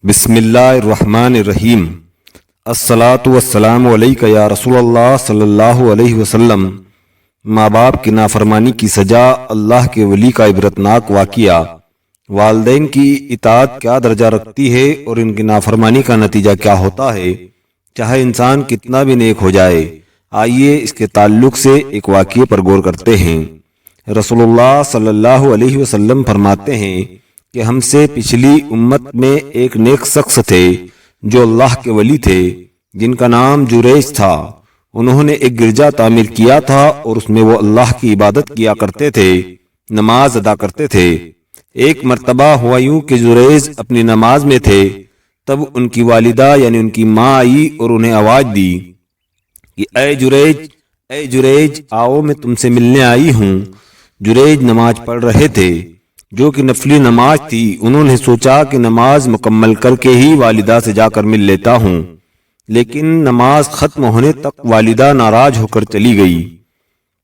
بسم اللہ الرحمن الرحیم۔ الصلاۃ والسلام علیک یا رسول اللہ صلی اللہ علیہ وسلم۔ ماں باپ کی نافرمانی کی سزا، اللہ کے ولی کا عبرتناک واقعہ۔ والدین کی اطاعت کیا درجہ رکھتی ہے اور ان کی نافرمانی کا نتیجہ کیا ہوتا ہے، چاہے انسان کتنا بھی نیک ہو جائے۔ آئیے اس کے تعلق سے ایک واقعے پر غور کرتے ہیں۔ رسول اللہ صلی اللہ علیہ وسلم فرماتے ہیں کہ ہم سے پچھلی امت میں ایک نیک شخص تھے جو اللہ کے ولی تھے، جن کا نام جریج تھا۔ انہوں نے ایک گرجا تعمیر کیا تھا اور اس میں وہ اللہ کی عبادت کیا کرتے تھے، نماز ادا کرتے تھے۔ ایک مرتبہ ہوا یوں کہ جریج اپنی نماز میں تھے، تب ان کی والدہ یعنی ان کی ماں آئی اور انہیں آواز دی کہ اے جریج آؤ، میں تم سے ملنے آئی ہوں۔ جریج نماز پڑھ رہے تھے جو کہ نفلی نماز تھی۔ انہوں نے سوچا کہ نماز مکمل کر کے ہی والدہ سے جا کر مل لیتا ہوں، لیکن نماز ختم ہونے تک والدہ ناراض ہو کر چلی گئی۔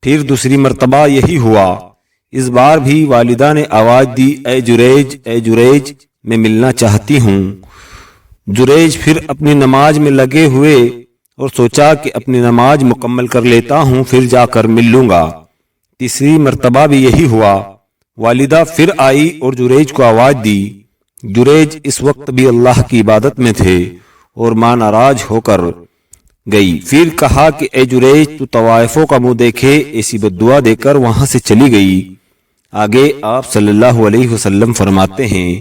پھر دوسری مرتبہ یہی ہوا۔ اس بار بھی والدہ نے آواز دی، اے جریج میں ملنا چاہتی ہوں۔ جریج پھر اپنی نماز میں لگے ہوئے اور سوچا کہ اپنی نماز مکمل کر لیتا ہوں، پھر جا کر مل لوں گا۔ تیسری مرتبہ بھی یہی ہوا۔ والدہ پھر آئی اور جریج کو آواز دی۔ جریج اس وقت بھی اللہ کی عبادت میں تھے اور ماں ناراض ہو کر گئی۔ پھر کہا کہ اے جریج تو طوائفوں کا منہ دیکھے، ایسی بددعا دے کر وہاں سے چلی گئی۔ آگے آپ صلی اللہ علیہ وسلم فرماتے ہیں،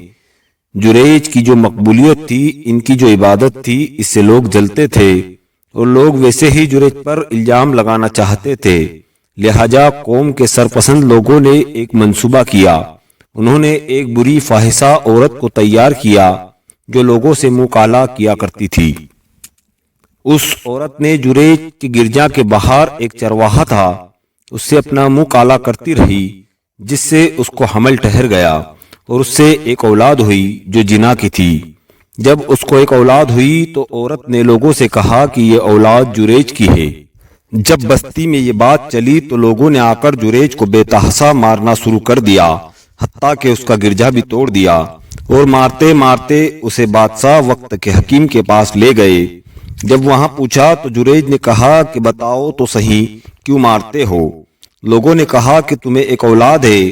جریج کی جو مقبولیت تھی، ان کی جو عبادت تھی، اس سے لوگ جلتے تھے اور لوگ ویسے ہی جریج پر الزام لگانا چاہتے تھے۔ لہذا قوم کے سرپسند لوگوں نے ایک منصوبہ کیا۔ انہوں نے ایک بری فاحشہ عورت کو تیار کیا جو لوگوں سے منہ کالا کیا کرتی تھی۔ اس عورت نے جریج کی گرجا کے باہر ایک چرواہا تھا، اس سے اپنا منہ کالا کرتی رہی، جس سے اس کو حمل ٹھہر گیا اور اس سے ایک اولاد ہوئی جو جنا کی تھی۔ جب اس کو ایک اولاد ہوئی تو عورت نے لوگوں سے کہا کہ یہ اولاد جریج کی ہے۔ جب بستی میں یہ بات چلی تو لوگوں نے آ کر جریج کو بے تحاشا مارنا شروع کر دیا، حتیٰ کہ اس کا گرجا بھی توڑ دیا، اور مارتے مارتے اسے بادشاہ وقت کے حکیم کے پاس لے گئے۔ جب وہاں پوچھا تو جریج نے کہا کہ بتاؤ تو صحیح، کیوں مارتے ہو؟ لوگوں نے کہا کہ تمہیں ایک اولاد ہے،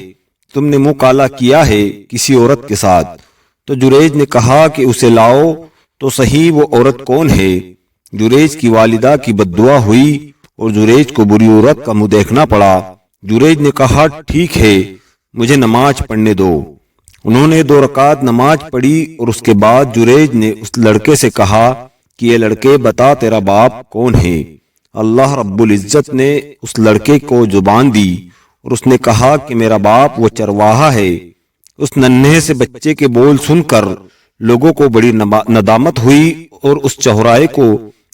تم نے منہ کالا کیا ہے کسی عورت کے ساتھ۔ تو جریج نے کہا کہ اسے لاؤ تو صحیح، وہ عورت کون ہے؟ جریج کی والدہ کی بددعا ہوئی اور جریج کو بری عورت کا منہ دیکھنا پڑا۔ جریج نے کہا ٹھیک ہے، مجھے نماز پڑھنے دو۔ انہوں نے 2 رکعت نماز پڑھی اور اس کے بعد جریج نے اس لڑکے سے کہا کہ یہ لڑکے بتا تیرا باپ کون ہے؟ اللہ رب العزت نے اس لڑکے کو زبان دی اور اس نے کہا کہ میرا باپ وہ چرواہا ہے۔ اس ننھے سے بچے کے بول سن کر لوگوں کو بڑی ندامت ہوئی اور اس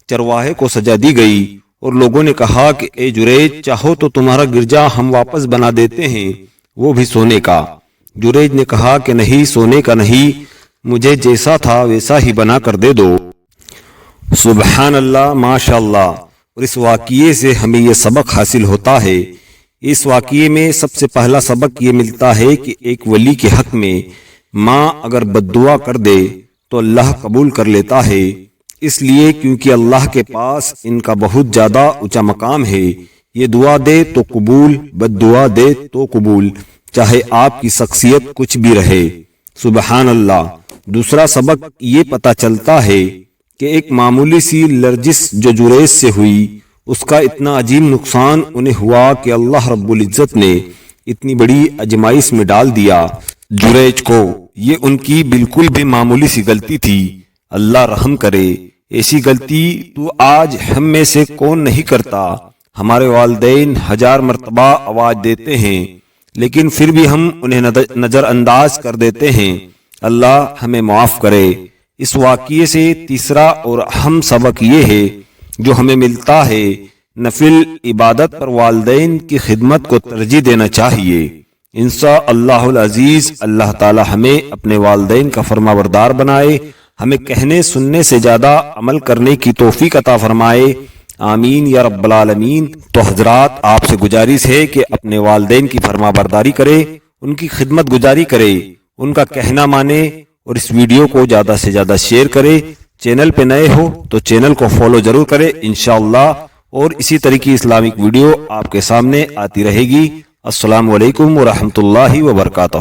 چرواہے کو سزا دی گئی، اور لوگوں نے کہا کہ اے جریج چاہو تو تمہارا گرجا ہم واپس بنا دیتے ہیں، وہ بھی سونے کا۔ جریج نے کہا کہ نہیں، سونے کا نہیں، مجھے جیسا تھا ویسا ہی بنا کر دے دو۔ سبحان اللہ، ماشاء اللہ۔ اور اس واقعے سے ہمیں یہ سبق حاصل ہوتا ہے۔ اس واقعے میں سب سے پہلا سبق یہ ملتا ہے کہ ایک ولی کے حق میں ماں اگر بددعا کر دے تو اللہ قبول کر لیتا ہے، اس لیے کیونکہ اللہ کے پاس ان کا بہت زیادہ اونچا مقام ہے۔ یہ دعا دے تو قبول، بددعا دے تو قبول، چاہے آپ کی شخصیت کچھ بھی رہے۔ سبحان اللہ۔ دوسرا سبق یہ پتہ چلتا ہے کہ ایک معمولی سی لرزش جو جریج سے ہوئی، اس کا اتنا عظیم نقصان انہیں ہوا کہ اللہ رب العزت نے اتنی بڑی آزمائش میں ڈال دیا جریج کو۔ یہ ان کی بالکل بھی معمولی سی غلطی تھی، اللہ رحم کرے۔ ایسی غلطی تو آج ہم میں سے کون نہیں کرتا؟ ہمارے والدین 1000 مرتبہ آواز دیتے ہیں لیکن پھر بھی ہم انہیں نظر انداز کر دیتے ہیں۔ اللہ ہمیں معاف کرے۔ اس واقعے سے تیسرا اور اہم سبق یہ ہے جو ہمیں ملتا ہے، نفل عبادت پر والدین کی خدمت کو ترجیح دینا چاہیے۔ انشاءاللہ العزیز اللہ تعالی ہمیں اپنے والدین کا فرمانبردار بنائے، ہمیں کہنے سننے سے زیادہ عمل کرنے کی توفیق عطا فرمائے، آمین یا رب العالمین۔ تو حضرات، آپ سے گزارش ہے کہ اپنے والدین کی فرمانبرداری کرے، ان کی خدمت گزاری کرے، ان کا کہنا مانے اور اس ویڈیو کو زیادہ سے زیادہ شیئر کریں. چینل پہ نئے ہو تو چینل کو فالو ضرور کریں انشاءاللہ، اور اسی طرح کی اسلامک ویڈیو آپ کے سامنے آتی رہے گی. السلام علیکم ورحمۃ اللہ وبرکاتہ.